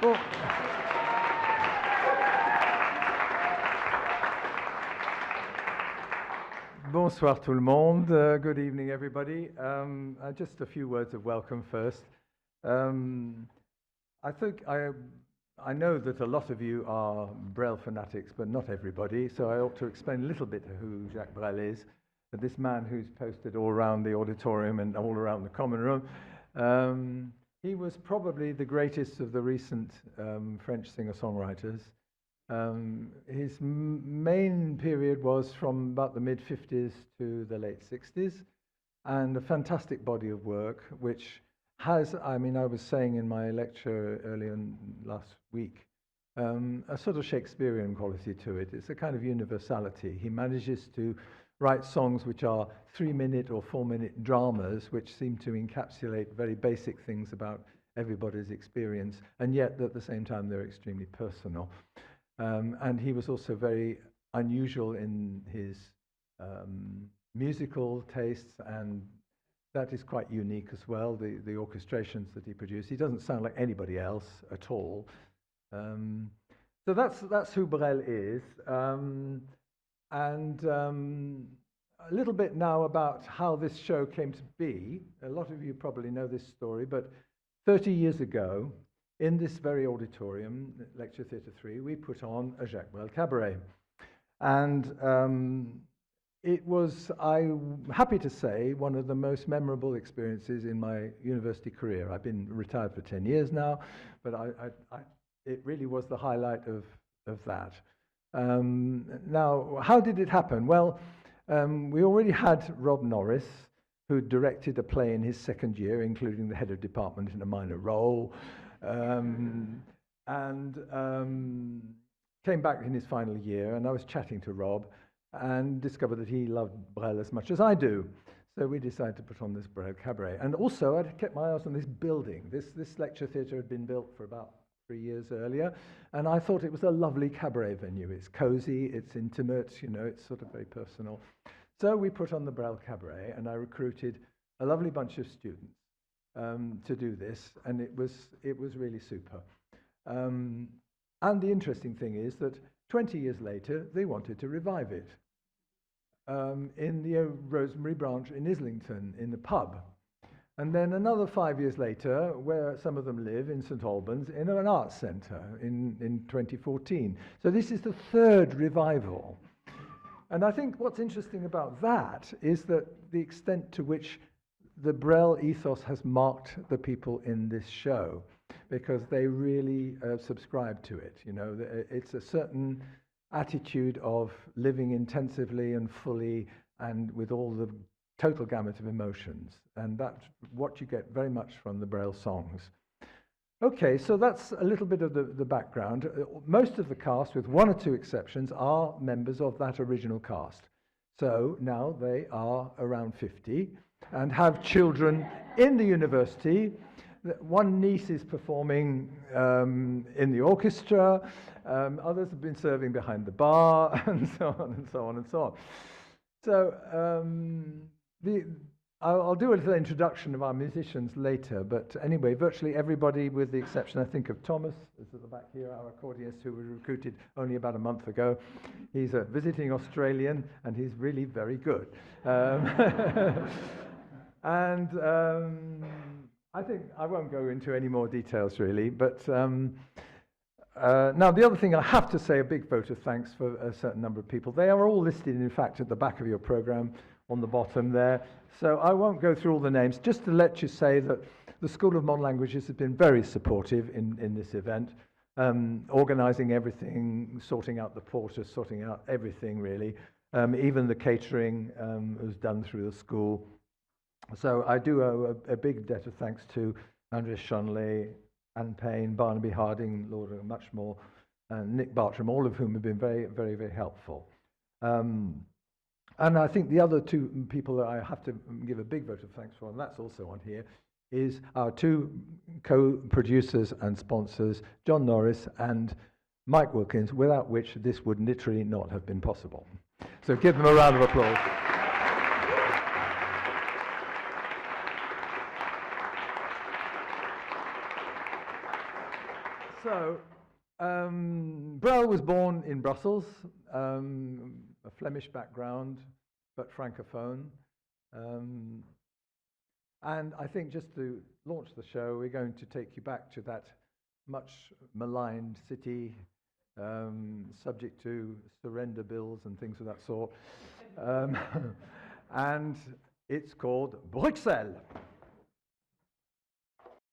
Well, bonsoir tout le monde. Good evening, everybody. Just a few words of welcome first. I think I know that a lot of you are Brel fanatics, but not everybody, so I ought to explain a little bit who Jacques Brel is. This man who's posted all around the auditorium and all around the common room. He was probably the greatest of the recent French singer-songwriters. His main period was from about the mid-50s to the late 60s, and a fantastic body of work, which has, I was saying in my lecture earlier last week, a sort of Shakespearean quality to it. It's a kind of universality. He manages to write songs which are 3-minute or 4-minute dramas, which seem to encapsulate very basic things about everybody's experience, and yet at the same time they're extremely personal. And he was also very unusual in his musical tastes, and that is quite unique as well, the orchestrations that he produced. He doesn't sound like anybody else at all. So that's who Brel is. And a little bit now about how this show came to be. A lot of you probably know this story, but 30 years ago, in this very auditorium, Lecture Theatre 3, we put on a Jacques Brel cabaret. And it was, I'm happy to say, one of the most memorable experiences in my university career. I've been retired for 10 years now, but it really was the highlight of that. Now, how did it happen? Well, we already had Rob Norris, who directed a play in his second year, including the head of department in a minor role, and came back in his final year, and I was chatting to Rob and discovered that he loved Brel as much as I do. So we decided to put on this Brel cabaret. And also, I'd kept my eyes on this building. This lecture theatre had been built for about 3 years earlier, and I thought it was a lovely cabaret venue. It's cozy, it's intimate, it's sort of very personal. So we put on the Brel cabaret, and I recruited a lovely bunch of students to do this, and it was really super. And the interesting thing is that 20 years later, they wanted to revive it in the Rosemary Branch in Islington, in the pub. And then another 5 years later, where some of them live, in St Albans, in an arts centre in 2014. So this is the third revival. And I think what's interesting about that is that the extent to which the Brel ethos has marked the people in this show, because they really subscribe to it. It's a certain attitude of living intensively and fully and with all the total gamut of emotions, and that's what you get very much from the Brel songs. Okay, so that's a little bit of the background. Most of the cast, with one or two exceptions, are members of that original cast. So now they are around 50 and have children in the university. One niece is performing in the orchestra, others have been serving behind the bar, and so on and so on and so on. So I'll do a little introduction of our musicians later, but anyway, virtually everybody, with the exception, I think, of Thomas, is at the back here, our accordionist, who was recruited only about a month ago. He's a visiting Australian, and he's really very good. I think I won't go into any more details, really, but now the other thing I have to say, a big vote of thanks for a certain number of people. They are all listed, in fact, at the back of your program, on the bottom there. So I won't go through all the names, just to let you say that the School of Modern Languages has been very supportive in this event, organising everything, sorting out the porters, sorting out everything, really. Even the catering was done through the school. So I do owe a big debt of thanks to Andrea Shonley, Anne Payne, Barnaby Harding, Laura Muchmore, and Nick Bartram, all of whom have been very, very, very helpful. And I think the other two people that I have to give a big vote of thanks for, and that's also on here, is our two co-producers and sponsors, John Norris and Mike Wilkins, without which this would literally not have been possible. So give them a round of applause. So, Brel was born in Brussels, a Flemish background, but francophone. And I think just to launch the show, we're going to take you back to that much maligned city, subject to surrender bills and things of that sort. And it's called Bruxelles.